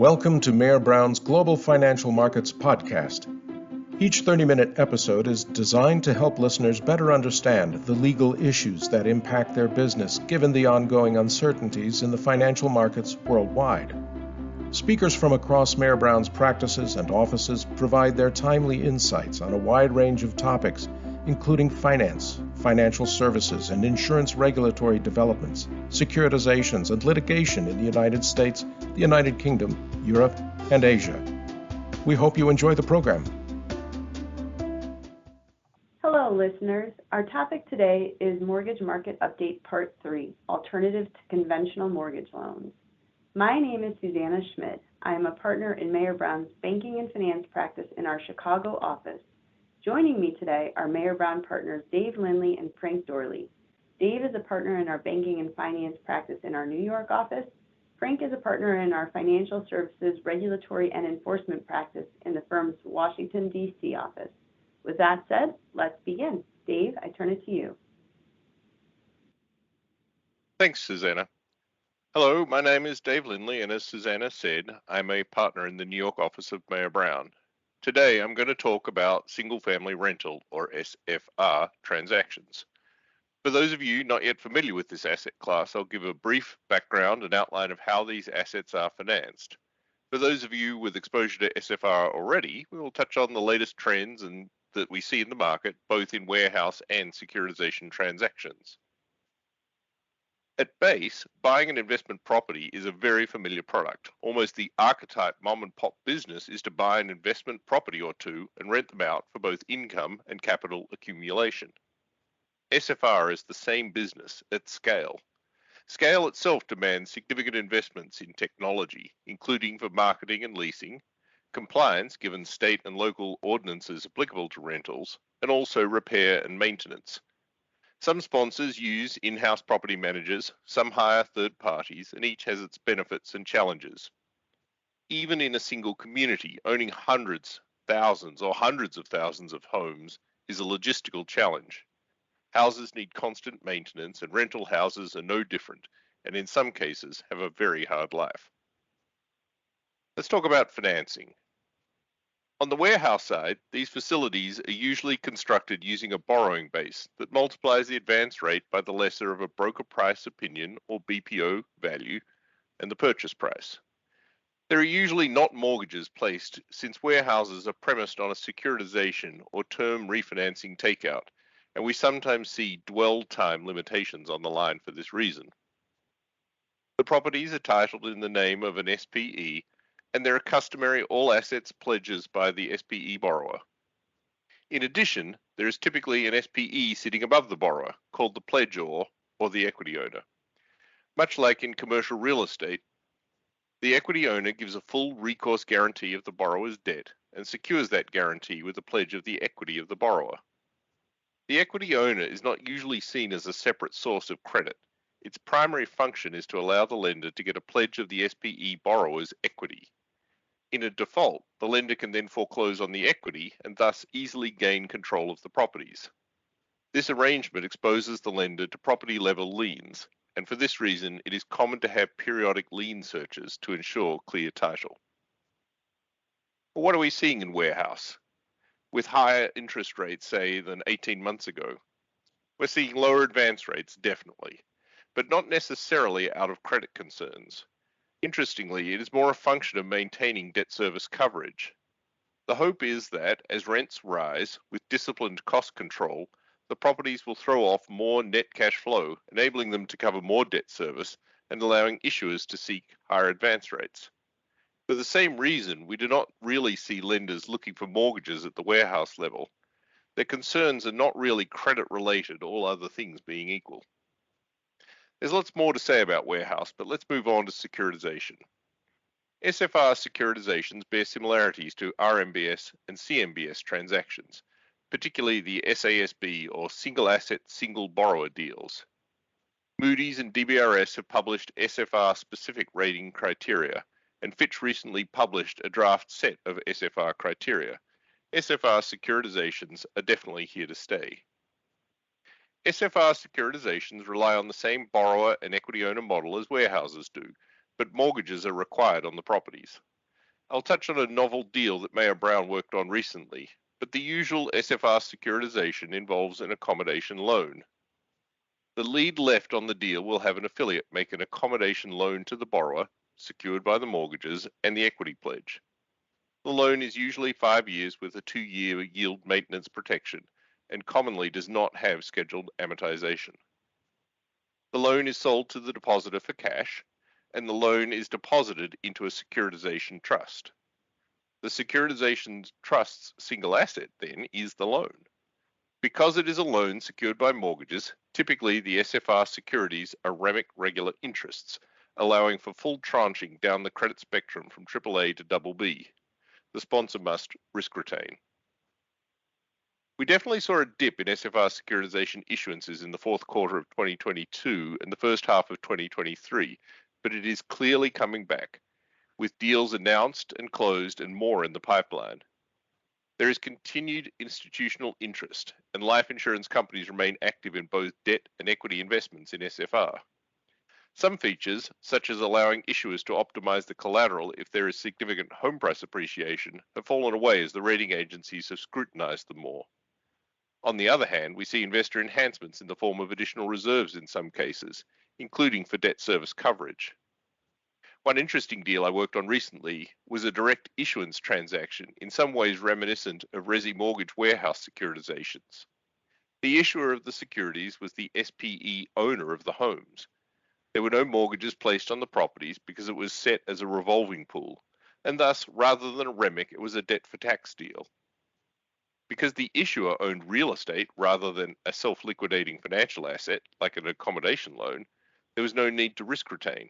Welcome to Mayor Brown's Global Financial Markets Podcast. Each 30-minute episode is designed to help listeners better understand the legal issues that impact their business given the ongoing uncertainties in the financial markets worldwide. Speakers from across Mayor Brown's practices and offices provide their timely insights on a wide range of topics, including finance, financial services, and insurance regulatory developments, securitizations, and litigation in the United States, the United Kingdom, Europe, and Asia. We hope you enjoy the program. Hello, listeners. Our topic today is Mortgage Market Update Part 3, Alternatives to Conventional Mortgage Loans. My name is Susannah Schmid. I am a partner in Mayor Brown's banking and finance practice in our Chicago office. Joining me today are Mayor Brown partners Dave Linley and Frank Doorley. Dave is a partner in our banking and finance practice in our New York office. Frank is a partner in our financial services, regulatory, and enforcement practice in the firm's Washington, D.C. office. With that said, let's begin. Dave, I turn it to you. Thanks, Susannah. Hello, my name is Dave Linley, and as Susannah said, I'm a partner in the New York office of Mayor Brown. Today, I'm going to talk about single-family rental, or SFR, transactions. For those of you not yet familiar with this asset class, I'll give a brief background and outline of how these assets are financed. For those of you with exposure to SFR already, we will touch on the latest trends that we see in the market, both in warehouse and securitization transactions. At base, buying an investment property is a very familiar product. Almost the archetype mom-and-pop business is to buy an investment property or two and rent them out for both income and capital accumulation. SFR is the same business at scale. Scale itself demands significant investments in technology, including for marketing and leasing, compliance given state and local ordinances applicable to rentals, and also repair and maintenance. Some sponsors use in-house property managers, some hire third parties, and each has its benefits and challenges. Even in a single community, owning hundreds, thousands, or hundreds of thousands of homes is a logistical challenge. Houses need constant maintenance, and rental houses are no different, and in some cases have a very hard life. Let's talk about financing. On the warehouse side, these facilities are usually constructed using a borrowing base that multiplies the advance rate by the lesser of a broker price opinion or BPO value and the purchase price. There are usually not mortgages placed since warehouses are premised on a securitization or term refinancing takeout, and we sometimes see dwell time limitations on the line for this reason. The properties are titled in the name of an SPE, and there are customary all assets pledges by the SPE borrower. In addition, there is typically an SPE sitting above the borrower, called the pledgeor or the equity owner. Much like in commercial real estate, the equity owner gives a full recourse guarantee of the borrower's debt and secures that guarantee with a pledge of the equity of the borrower. The equity owner is not usually seen as a separate source of credit. Its primary function is to allow the lender to get a pledge of the SPE borrower's equity. In a default, the lender can then foreclose on the equity and thus easily gain control of the properties. This arrangement exposes the lender to property-level liens, and for this reason, it is common to have periodic lien searches to ensure clear title. But what are we seeing in warehouse? With higher interest rates, say, than 18 months ago, we're seeing lower advance rates, definitely, but not necessarily out of credit concerns. Interestingly, it is more a function of maintaining debt service coverage. The hope is that, as rents rise, with disciplined cost control, the properties will throw off more net cash flow, enabling them to cover more debt service and allowing issuers to seek higher advance rates. For the same reason, we do not really see lenders looking for mortgages at the warehouse level. Their concerns are not really credit-related, all other things being equal. There's lots more to say about warehouse, but let's move on to securitization. SFR securitizations bear similarities to RMBS and CMBS transactions, particularly the SASB or single asset, single borrower deals. Moody's and DBRS have published SFR specific rating criteria, and Fitch recently published a draft set of SFR criteria. SFR securitizations are definitely here to stay. SFR securitizations rely on the same borrower and equity owner model as warehouses do, but mortgages are required on the properties. I'll touch on a novel deal that Mayor Brown worked on recently, but the usual SFR securitization involves an accommodation loan. The lead left on the deal will have an affiliate make an accommodation loan to the borrower, secured by the mortgages and the equity pledge. The loan is usually 5 years with a 2-year yield maintenance protection and commonly does not have scheduled amortization. The loan is sold to the depositor for cash, and the loan is deposited into a securitization trust. The securitization trust's single asset, then, is the loan. Because it is a loan secured by mortgages, typically the SFR securities are REMIC regular interests, allowing for full tranching down the credit spectrum from AAA to BB. The sponsor must risk retain. We definitely saw a dip in SFR securitization issuances in the fourth quarter of 2022 and the first half of 2023, but it is clearly coming back, with deals announced and closed and more in the pipeline. There is continued institutional interest, and life insurance companies remain active in both debt and equity investments in SFR. Some features, such as allowing issuers to optimize the collateral if there is significant home price appreciation, have fallen away as the rating agencies have scrutinized them more. On the other hand, we see investor enhancements in the form of additional reserves in some cases, including for debt service coverage. One interesting deal I worked on recently was a direct issuance transaction, in some ways reminiscent of resi mortgage warehouse securitizations. The issuer of the securities was the SPE owner of the homes. There were no mortgages placed on the properties because it was set as a revolving pool, and thus, rather than a REMIC, it was a debt for tax deal. Because the issuer owned real estate rather than a self-liquidating financial asset like an accommodation loan, there was no need to risk retain.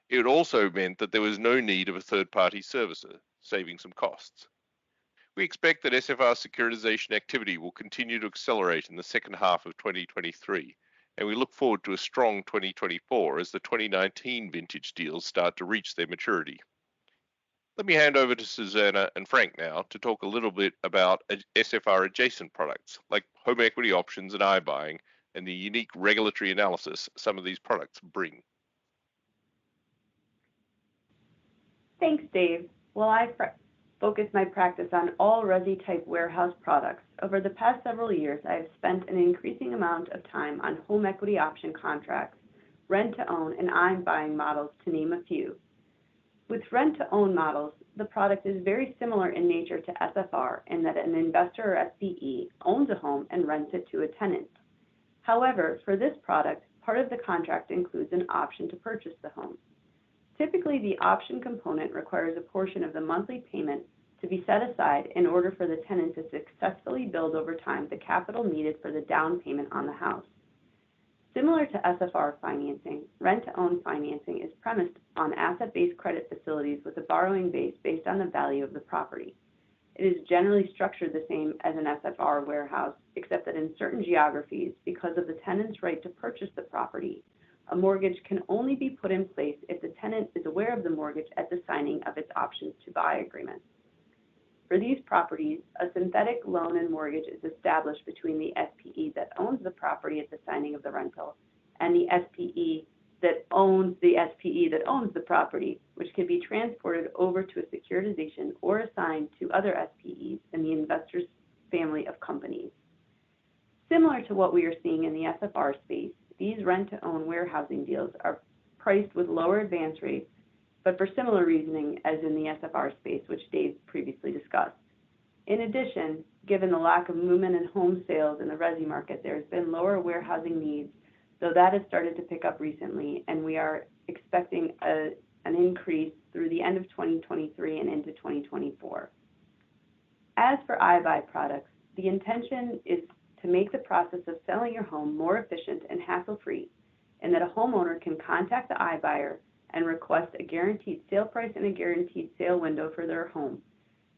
It also meant that there was no need of a third-party servicer, saving some costs. We expect that SFR securitization activity will continue to accelerate in the second half of 2023, and we look forward to a strong 2024 as the 2019 vintage deals start to reach their maturity. Let me hand over to Susannah and Frank now to talk a little bit about SFR adjacent products like home equity options and iBuying and the unique regulatory analysis some of these products bring. Thanks, Dave. While I focus my practice on all resi-type warehouse products, over the past several years I have spent an increasing amount of time on home equity option contracts, rent-to-own, and iBuying models, to name a few. With rent-to-own models, the product is very similar in nature to SFR in that an investor or SPE owns a home and rents it to a tenant. However, for this product, part of the contract includes an option to purchase the home. Typically, the option component requires a portion of the monthly payment to be set aside in order for the tenant to successfully build over time the capital needed for the down payment on the house. Similar to SFR financing, rent-to-own financing is premised on asset-based credit facilities with a borrowing base based on the value of the property. It is generally structured the same as an SFR warehouse, except that in certain geographies, because of the tenant's right to purchase the property, a mortgage can only be put in place if the tenant is aware of the mortgage at the signing of its options to buy agreement. For these properties, a synthetic loan and mortgage is established between the SPE that owns the property at the signing of the rental and the SPE that owns the property, which can be transported over to a securitization or assigned to other SPEs in the investor's family of companies. Similar to what we are seeing in the SFR space, these rent-to-own warehousing deals are priced with lower advance rates, but for similar reasoning as in the SFR space, which Dave previously discussed. In addition, given the lack of movement in home sales in the resi market, there has been lower warehousing needs, though that has started to pick up recently, and we are expecting an increase through the end of 2023 and into 2024. As for iBuy products, the intention is to make the process of selling your home more efficient and hassle-free, and that a homeowner can contact the iBuyer and request a guaranteed sale price and a guaranteed sale window for their home,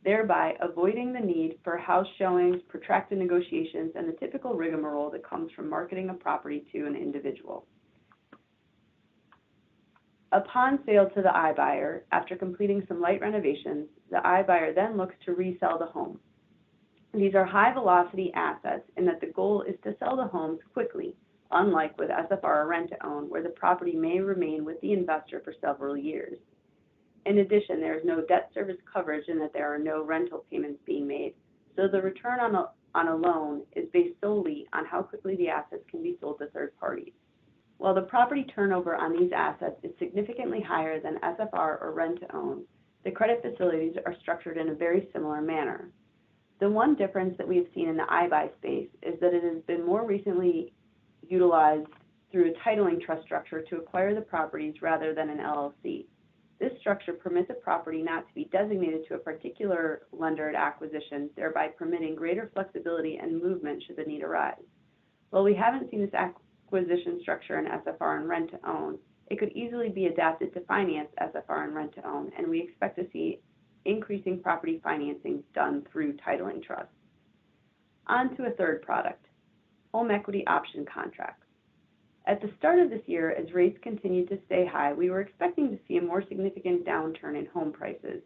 thereby avoiding the need for house showings, protracted negotiations, and the typical rigmarole that comes from marketing a property to an individual. Upon sale to the iBuyer, after completing some light renovations, the iBuyer then looks to resell the home. These are high-velocity assets in that the goal is to sell the homes quickly, unlike with SFR or rent-to-own, where the property may remain with the investor for several years. In addition, there is no debt service coverage in that there are no rental payments being made, so the return on a loan is based solely on how quickly the assets can be sold to third parties. While the property turnover on these assets is significantly higher than SFR or rent-to-own, the credit facilities are structured in a very similar manner. The one difference that we have seen in the iBuy space is that it has been more recently utilized through a titling trust structure to acquire the properties rather than an LLC. This structure permits a property not to be designated to a particular lender at acquisition, thereby permitting greater flexibility and movement should the need arise. While we haven't seen this acquisition structure in SFR and rent-to-own, it could easily be adapted to finance SFR and rent-to-own, and we expect to see increasing property financing done through titling trusts. On to a third product, home equity option contracts. At the start of this year, as rates continued to stay high, we were expecting to see a more significant downturn in home prices.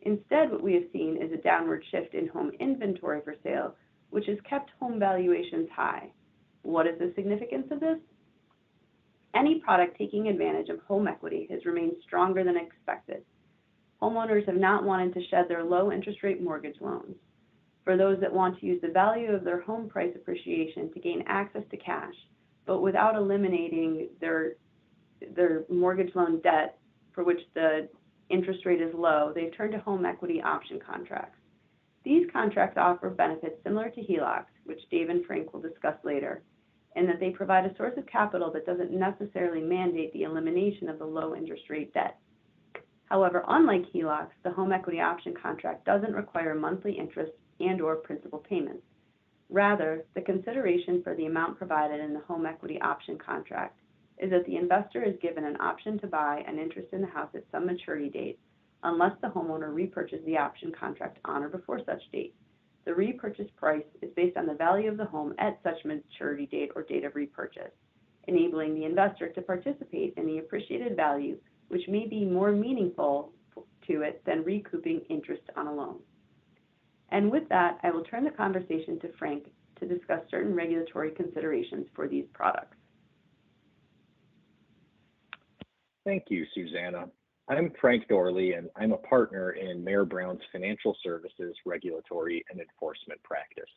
Instead, what we have seen is a downward shift in home inventory for sale, which has kept home valuations high. What is the significance of this? Any product taking advantage of home equity has remained stronger than expected. Homeowners have not wanted to shed their low interest rate mortgage loans. For those that want to use the value of their home price appreciation to gain access to cash, but without eliminating their mortgage loan debt for which the interest rate is low, they've turned to home equity option contracts. These contracts offer benefits similar to HELOCs, which Dave and Frank will discuss later, in that they provide a source of capital that doesn't necessarily mandate the elimination of the low interest rate debt. However, unlike HELOCs, the home equity option contract doesn't require monthly interest and/or principal payments. Rather, the consideration for the amount provided in the home equity option contract is that the investor is given an option to buy an interest in the house at some maturity date, unless the homeowner repurchases the option contract on or before such date. The repurchase price is based on the value of the home at such maturity date or date of repurchase, enabling the investor to participate in the appreciated value, which may be more meaningful to it than recouping interest on a loan. And with that, I will turn the conversation to Frank to discuss certain regulatory considerations for these products. Thank you, Susannah. I'm Frank Doorley, and I'm a partner in Mayer Brown's Financial Services Regulatory and Enforcement Practice.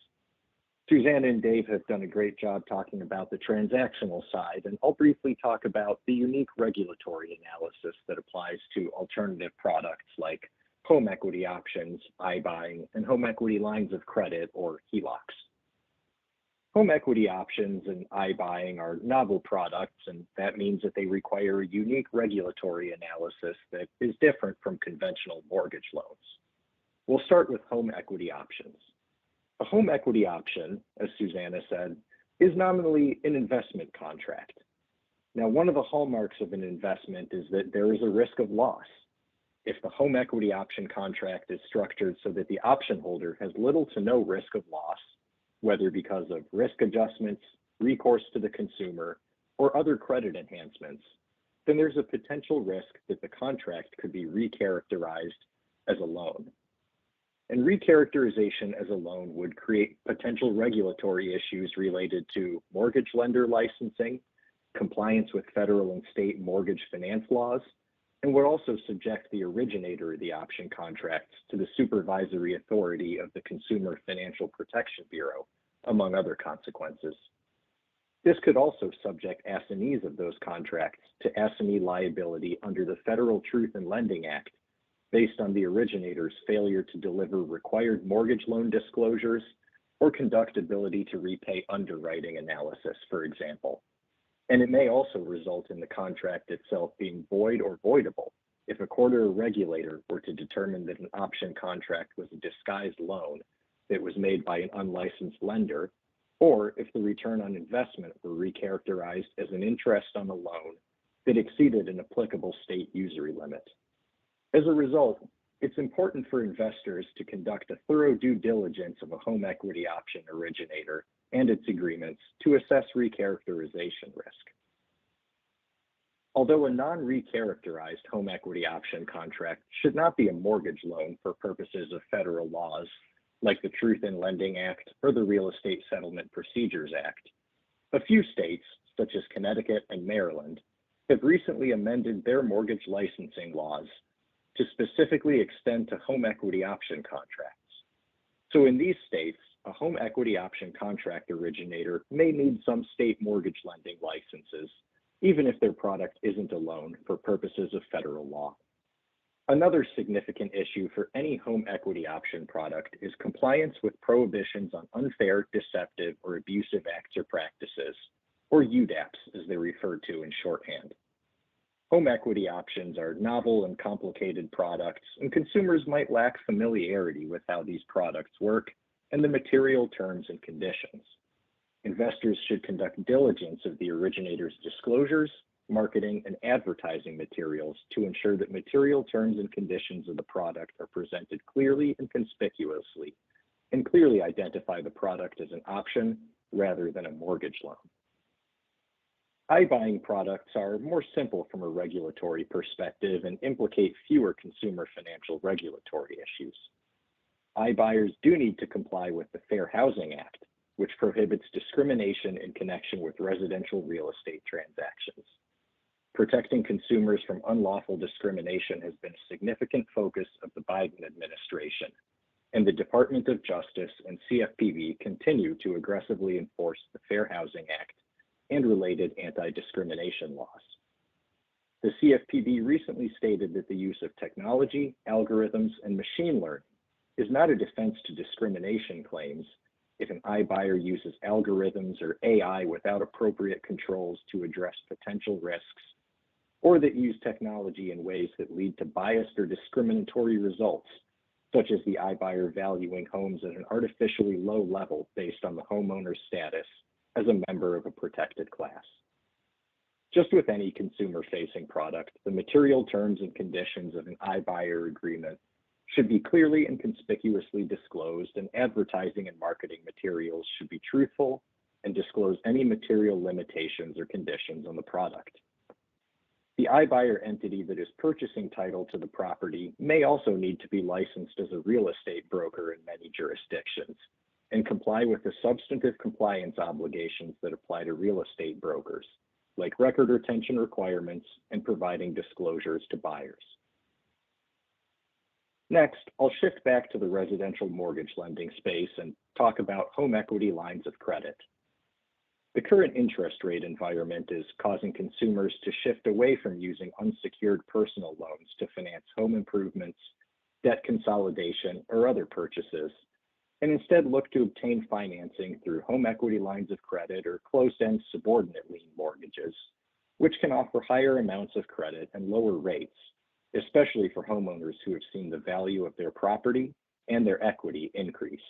Susannah and Dave have done a great job talking about the transactional side, and I'll briefly talk about the unique regulatory analysis that applies to alternative products like home equity options, iBuying, and home equity lines of credit, or HELOCs. Home equity options and iBuying are novel products, and that means that they require a unique regulatory analysis that is different from conventional mortgage loans. We'll start with home equity options. A home equity option, as Susannah said, is nominally an investment contract. Now, one of the hallmarks of an investment is that there is a risk of loss. If the home equity option contract is structured so that the option holder has little to no risk of loss, whether because of risk adjustments, recourse to the consumer, or other credit enhancements, then there's a potential risk that the contract could be recharacterized as a loan. And recharacterization as a loan would create potential regulatory issues related to mortgage lender licensing, compliance with federal and state mortgage finance laws, and would also subject the originator of the option contracts to the supervisory authority of the Consumer Financial Protection Bureau, among other consequences. This could also subject assignees of those contracts to assignee liability under the Federal Truth in Lending Act based on the originator's failure to deliver required mortgage loan disclosures or conduct ability to repay underwriting analysis, for example. And it may also result in the contract itself being void or voidable if a court or regulator were to determine that an option contract was a disguised loan that was made by an unlicensed lender, or if the return on investment were recharacterized as an interest on a loan that exceeded an applicable state usury limit. As a result, it's important for investors to conduct a thorough due diligence of a home equity option originator and its agreements to assess recharacterization risk. Although a non-recharacterized home equity option contract should not be a mortgage loan for purposes of federal laws like the Truth in Lending Act or the Real Estate Settlement Procedures Act, a few states, such as Connecticut and Maryland, have recently amended their mortgage licensing laws to specifically extend to home equity option contracts. So in these states, a home equity option contract originator may need some state mortgage lending licenses, even if their product isn't a loan for purposes of federal law. Another significant issue for any home equity option product is compliance with prohibitions on unfair, deceptive, or abusive acts or practices, or UDAPs as they're referred to in shorthand. Home equity options are novel and complicated products, and consumers might lack familiarity with how these products work and the material terms and conditions. Investors should conduct diligence of the originator's disclosures, marketing, and advertising materials to ensure that material terms and conditions of the product are presented clearly and conspicuously, and clearly identify the product as an option rather than a mortgage loan. iBuying products are more simple from a regulatory perspective and implicate fewer consumer financial regulatory issues. iBuyers do need to comply with the Fair Housing Act, which prohibits discrimination in connection with residential real estate transactions. Protecting consumers from unlawful discrimination has been a significant focus of the Biden administration, and the Department of Justice and CFPB continue to aggressively enforce the Fair Housing Act and related anti-discrimination laws. The CFPB recently stated that the use of technology, algorithms, and machine learning is not a defense to discrimination claims if an iBuyer uses algorithms or AI without appropriate controls to address potential risks, or that use technology in ways that lead to biased or discriminatory results, such as the iBuyer valuing homes at an artificially low level based on the homeowner's status as a member of a protected class. Just with any consumer-facing product, the material terms and conditions of an iBuyer agreement should be clearly and conspicuously disclosed, and advertising and marketing materials should be truthful and disclose any material limitations or conditions on the product. The iBuyer entity that is purchasing title to the property may also need to be licensed as a real estate broker in many jurisdictions and comply with the substantive compliance obligations that apply to real estate brokers, like record retention requirements and providing disclosures to buyers. Next, I'll shift back to the residential mortgage lending space and talk about home equity lines of credit. The current interest rate environment is causing consumers to shift away from using unsecured personal loans to finance home improvements, debt consolidation, or other purchases, and instead look to obtain financing through home equity lines of credit or closed-end subordinate lien mortgages, which can offer higher amounts of credit and lower rates, especially for homeowners who have seen the value of their property and their equity increase.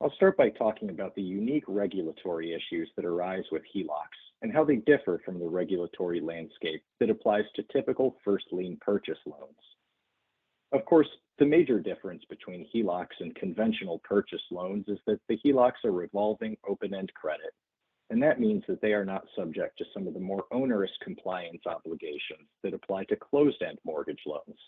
I'll start by talking about the unique regulatory issues that arise with HELOCs and how they differ from the regulatory landscape that applies to typical first lien purchase loans. Of course, the major difference between HELOCs and conventional purchase loans is that the HELOCs are revolving open-end credit, and that means that they are not subject to some of the more onerous compliance obligations that apply to closed-end mortgage loans,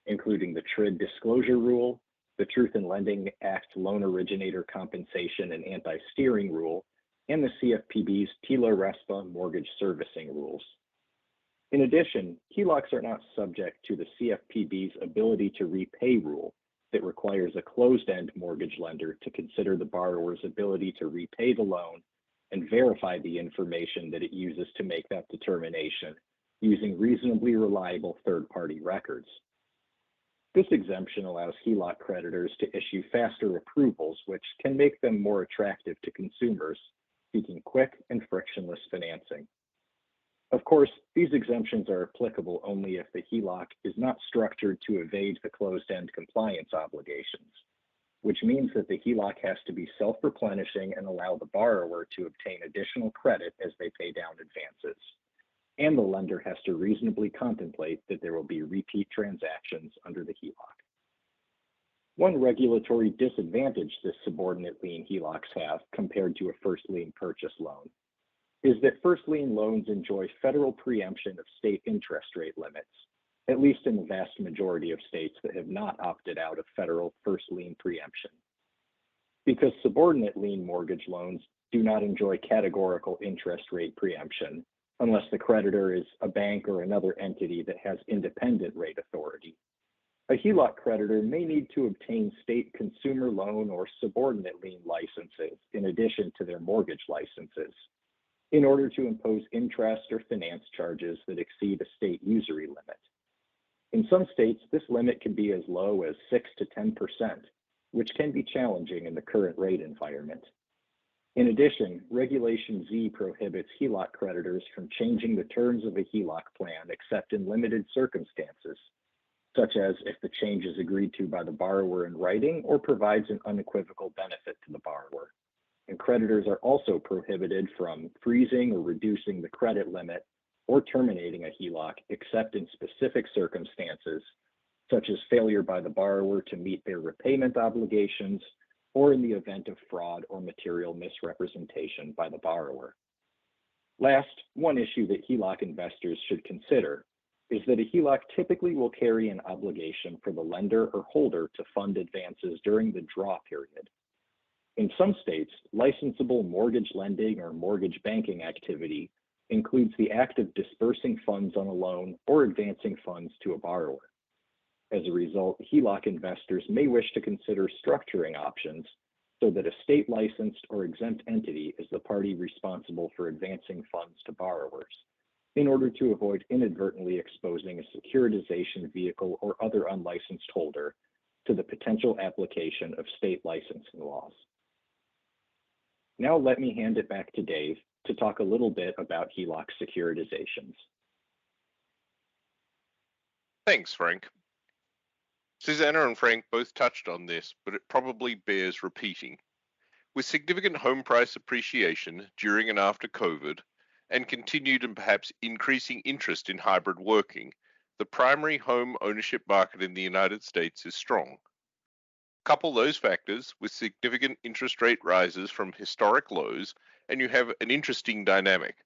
including the TRID disclosure rule, the Truth in Lending Act loan originator compensation and anti-steering rule, and the CFPB's TILA-RESPA mortgage servicing rules. In addition, HELOCs are not subject to the CFPB's ability to repay rule that requires a closed-end mortgage lender to consider the borrower's ability to repay the loan and verify the information that it uses to make that determination using reasonably reliable third-party records. This exemption allows HELOC creditors to issue faster approvals, which can make them more attractive to consumers seeking quick and frictionless financing. Of course, these exemptions are applicable only if the HELOC is not structured to evade the closed-end compliance obligations, which means that the HELOC has to be self-replenishing and allow the borrower to obtain additional credit as they pay down advances. And the lender has to reasonably contemplate that there will be repeat transactions under the HELOC. One regulatory disadvantage that subordinate lien HELOCs have compared to a first lien purchase loan is that first lien loans enjoy federal preemption of state interest rate limits, at least in the vast majority of states that have not opted out of federal first lien preemption. Because subordinate lien mortgage loans do not enjoy categorical interest rate preemption, unless the creditor is a bank or another entity that has independent rate authority. A HELOC creditor may need to obtain state consumer loan or subordinate lien licenses in addition to their mortgage licenses in order to impose interest or finance charges that exceed a state usury limit. In some states, this limit can be as low as 6 to 10%, which can be challenging in the current rate environment. In addition, Regulation Z prohibits HELOC creditors from changing the terms of a HELOC plan except in limited circumstances, such as if the change is agreed to by the borrower in writing or provides an unequivocal benefit to the borrower. And creditors are also prohibited from freezing or reducing the credit limit or terminating a HELOC except in specific circumstances, such as failure by the borrower to meet their repayment obligations or in the event of fraud or material misrepresentation by the borrower. Last, one issue that HELOC investors should consider is that a HELOC typically will carry an obligation for the lender or holder to fund advances during the draw period. In some states, licensable mortgage lending or mortgage banking activity includes the act of dispersing funds on a loan or advancing funds to a borrower. As a result, HELOC investors may wish to consider structuring options so that a state licensed or exempt entity is the party responsible for advancing funds to borrowers, in order to avoid inadvertently exposing a securitization vehicle or other unlicensed holder to the potential application of state licensing laws. Now let me hand it back to Dave to talk a little bit about HELOC securitizations. Thanks, Frank. Susannah and Frank both touched on this, but it probably bears repeating. With significant home price appreciation during and after COVID, and continued and perhaps increasing interest in hybrid working, the primary home ownership market in the United States is strong. Couple those factors with significant interest rate rises from historic lows, and you have an interesting dynamic.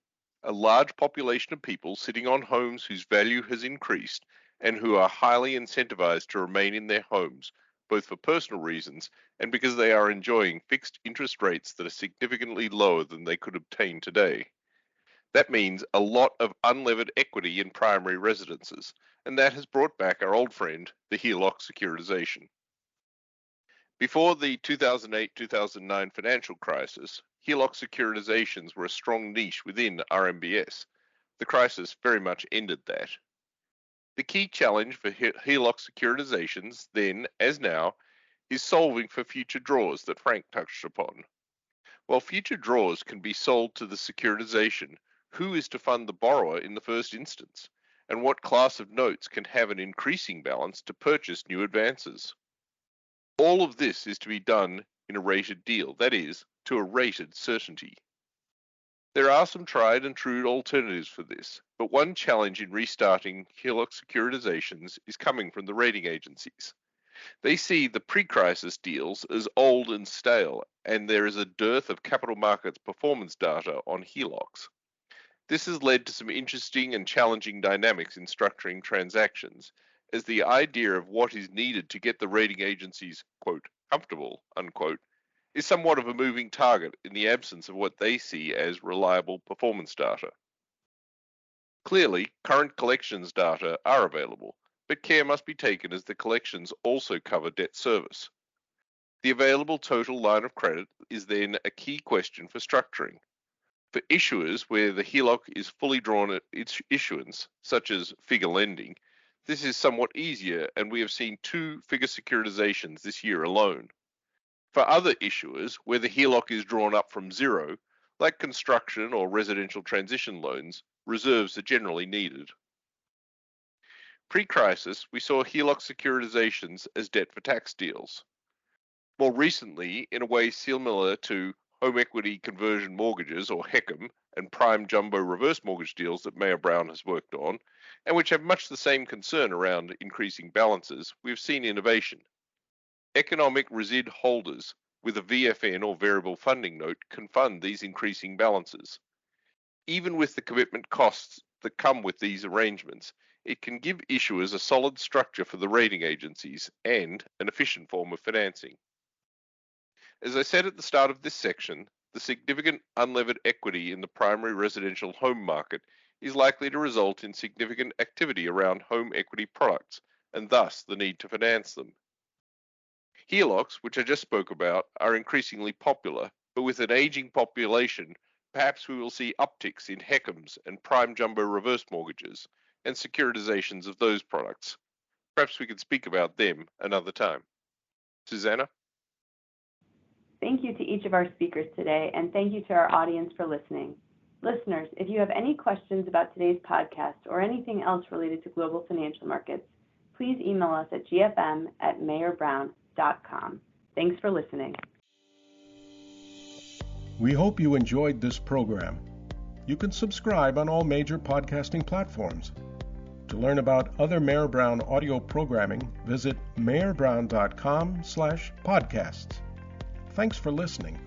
A large population of people sitting on homes whose value has increased and who are highly incentivized to remain in their homes, both for personal reasons and because they are enjoying fixed interest rates that are significantly lower than they could obtain today. That means a lot of unlevered equity in primary residences, and that has brought back our old friend, the HELOC securitization. Before the 2008-2009 financial crisis, HELOC securitizations were a strong niche within RMBS. The crisis very much ended that. The key challenge for HELOC securitizations, then as now, is solving for future draws that Frank touched upon. While future draws can be sold to the securitization, who is to fund the borrower in the first instance, and what class of notes can have an increasing balance to purchase new advances? All of this is to be done in a rated deal, that is, to a rated certainty. There are some tried and true alternatives for this, but one challenge in restarting HELOC securitizations is coming from the rating agencies. They see the pre-crisis deals as old and stale, and there is a dearth of capital markets performance data on HELOCs. This has led to some interesting and challenging dynamics in structuring transactions, as the idea of what is needed to get the rating agencies, quote, comfortable, unquote, is somewhat of a moving target in the absence of what they see as reliable performance data. Clearly, current collections data are available, but care must be taken as the collections also cover debt service. The available total line of credit is then a key question for structuring. For issuers where the HELOC is fully drawn at its issuance, such as figure lending, this is somewhat easier, and we have seen 2 figure securitizations this year alone. For other issuers where the HELOC is drawn up from zero, like construction or residential transition loans, reserves are generally needed. Pre-crisis, we saw HELOC securitizations as debt for tax deals. More recently, in a way similar to home equity conversion mortgages, or HECM, and prime jumbo reverse mortgage deals that Mayer Brown has worked on, and which have much the same concern around increasing balances, we've seen innovation. Economic resid holders with a VFN or variable funding note can fund these increasing balances. Even with the commitment costs that come with these arrangements, it can give issuers a solid structure for the rating agencies and an efficient form of financing. As I said at the start of this section, the significant unlevered equity in the primary residential home market is likely to result in significant activity around home equity products and thus the need to finance them. HELOCs, which I just spoke about, are increasingly popular, but with an aging population, perhaps we will see upticks in HECMs and prime jumbo reverse mortgages and securitizations of those products. Perhaps we could speak about them another time. Susannah? Thank you to each of our speakers today, and thank you to our audience for listening. Listeners, if you have any questions about today's podcast or anything else related to global financial markets, please email us at gfm@mayorbrown.com. Thanks for listening. We hope you enjoyed this program. You can subscribe on all major podcasting platforms. To learn about other Mayor Brown audio programming, visit mayorbrown.com/podcasts. Thanks for listening.